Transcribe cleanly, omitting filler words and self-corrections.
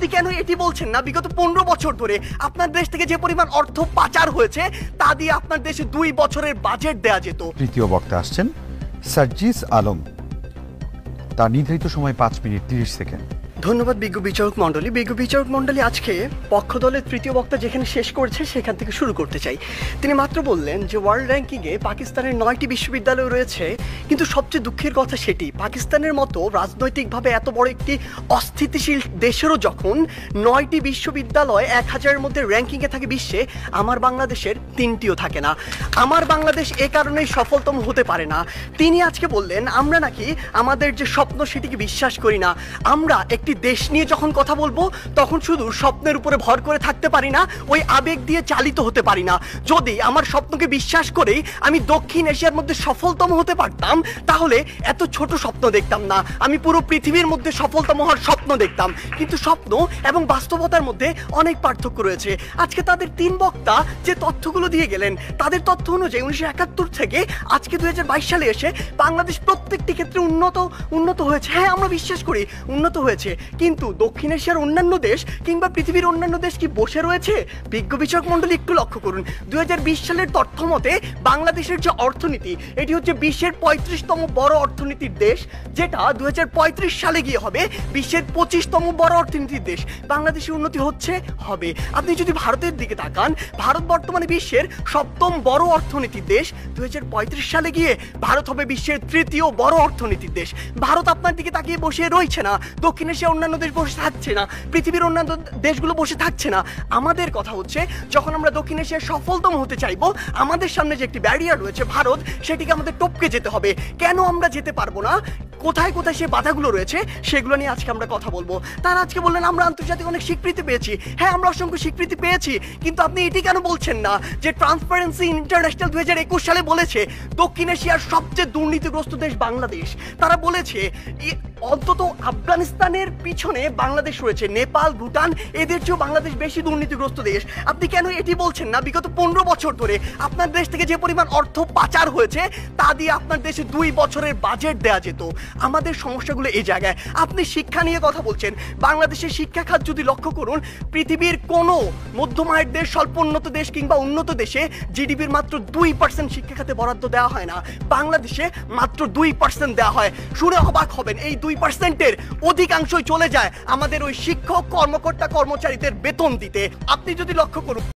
আপনি কেন এটি বলছেন না বিগত 15 বছর ধরে আপনার দেশ থেকে যে পরিমাণ অর্থ পাচার হয়েছে তা দিয়ে আপনার দেশে 2 বছরের বাজেট দেয়া যেত। তৃতীয় বক্তা আসছেন সার্জিস আলম, তার নির্ধারিত সময় 5 মিনিট 30 সেকেন্ড। ধন্যবাদ বিজ্ঞ বিচারক মণ্ডলী। বিজ্ঞ বিচারক মণ্ডলী, আজকে পক্ষ দলের তৃতীয় বক্তা যেখানে শেষ করেছে সেখান থেকে শুরু করতে চাই। তিনি মাত্র বললেন যে ওয়ার্ল্ড র্যাঙ্কিংয়ে পাকিস্তানের 9টি বিশ্ববিদ্যালয় রয়েছে, কিন্তু সবচেয়ে দুঃখের কথা সেটি পাকিস্তানের মতো রাজনৈতিকভাবে এত বড় একটি অস্থিতিশীল দেশেরও যখন 9টি বিশ্ববিদ্যালয় 1000-এর মধ্যে র্যাঙ্কিংয়ে থাকে বিশ্বে, আমার বাংলাদেশের 3টিও থাকে না। আমার বাংলাদেশ এ কারণেই সফলতম হতে পারে না। তিনি আজকে বললেন আমরা নাকি আমাদের যে স্বপ্ন সেটিকে বিশ্বাস করি না। আমরা একটি দেশ নিয়ে যখন কথা বলবো তখন শুধু স্বপ্নের উপরে ভর করে থাকতে পারি না, ওই আবেগ দিয়ে চালিত হতে পারি না। যদি আমার স্বপ্নকে বিশ্বাস করেই আমি দক্ষিণ এশিয়ার মধ্যে সফলতম হতে পারতাম তাহলে এত ছোট স্বপ্ন দেখতাম না, আমি পুরো পৃথিবীর মধ্যে সফলতম হওয়ার স্বপ্ন দেখতাম। কিন্তু স্বপ্ন এবং বাস্তবতার মধ্যে অনেক পার্থক্য রয়েছে। আজকে তাদের 3 বক্তা যে তথ্যগুলো দিয়ে গেলেন তাদের তথ্য অনুযায়ী 1971 থেকে আজকে 2022 সালে এসে বাংলাদেশ প্রত্যেকটি ক্ষেত্রে উন্নত হয়েছে। হ্যাঁ, আমরা বিশ্বাস করি উন্নত হয়েছে, কিন্তু দক্ষিণ এশিয়ার অন্যান্য দেশ কিংবা পৃথিবীর অন্যান্য দেশ কি বসে রয়েছে? বিজ্ঞ বিচারক মণ্ডলী একটু লক্ষ্য করুন, 2020 সালের তথ্য মতে বাংলাদেশের যে অর্থনীতি এটি হচ্ছে বিশ্বের 35তম বড় অর্থনীতির দেশ, যেটা 2035 সালে গিয়ে হবে বিশ্বের 25তম বড় অর্থনীতির দেশ। বাংলাদেশের উন্নতি হবে। আপনি যদি ভারতের দিকে তাকান, ভারত বর্তমানে বিশ্বের 7ম বড় অর্থনীতির দেশ, 2035 সালে গিয়ে ভারত হবে বিশ্বের 3য় বড় অর্থনীতির দেশ। ভারত আপনার দিকে তাকিয়ে বসে রয়েছে না, দক্ষিণ এশিয়া অন্যান্য দেশ বসে থাকছে না, পৃথিবীর অন্যান্য দেশগুলো বসে থাকছে না। আমাদের কথা হচ্ছে যখন আমরা দক্ষিণ এশিয়ার সফলতম হতে চাইবো, আমাদের সামনে যে একটি ব্যারিয়ার রয়েছে ভারত, সেটিকে আমাদের টপকে যেতে হবে। কেন আমরা যেতে পারবো না, কোথায় কোথায় সে বাধাগুলো রয়েছে সেগুলো নিয়ে আজকে আমরা কথা বলবো। তারা আজকে বললেন আমরা আন্তর্জাতিক অনেক স্বীকৃতি পেয়েছি। হ্যাঁ, আমরা অসংখ্য স্বীকৃতি পেয়েছি, কিন্তু আপনি এটি কেন বলছেন না যে ট্রান্সপারেন্সি ইন্টারন্যাশনাল 2021 সালে বলেছে দক্ষিণ এশিয়ার সবচেয়ে দুর্নীতিগ্রস্ত দেশ বাংলাদেশ। তারা বলেছে অন্তত আফগানিস্তানের পিছনে বাংলাদেশ রয়েছে, নেপাল, ভুটান এদের চেয়েও বাংলাদেশ বেশি দুর্নীতিগ্রস্ত দেশ। আপনি কেন এটি বলছেন না বিগত 15 বছর ধরে আপনার দেশ থেকে যে পরিমাণ অর্থ পাচার হয়েছে তা দিয়ে আপনার দেশে 2 বছরের বাজেট দেওয়া যেত? আমাদের সমস্যাগুলো এই জায়গায়। আপনি শিক্ষা নিয়ে কথা বলছেন, বাংলাদেশের শিক্ষা খাত যদি লক্ষ্য করুন, পৃথিবীর কোনো মধ্যম আয়ের দেশ, স্বল্পোন্নত দেশ কিংবা উন্নত দেশে জিডিপির মাত্র 2% শিক্ষা খাতে বরাদ্দ দেওয়া হয় না, বাংলাদেশে মাত্র 2% দেওয়া হয়। শুনে অবাক হবেন, এই 2%-এর অধিকাংশই চলে যায় আমাদের ওই শিক্ষক, কর্মকর্তা, কর্মচারীদের বেতন দিতে। আপনি যদি লক্ষ্য করুন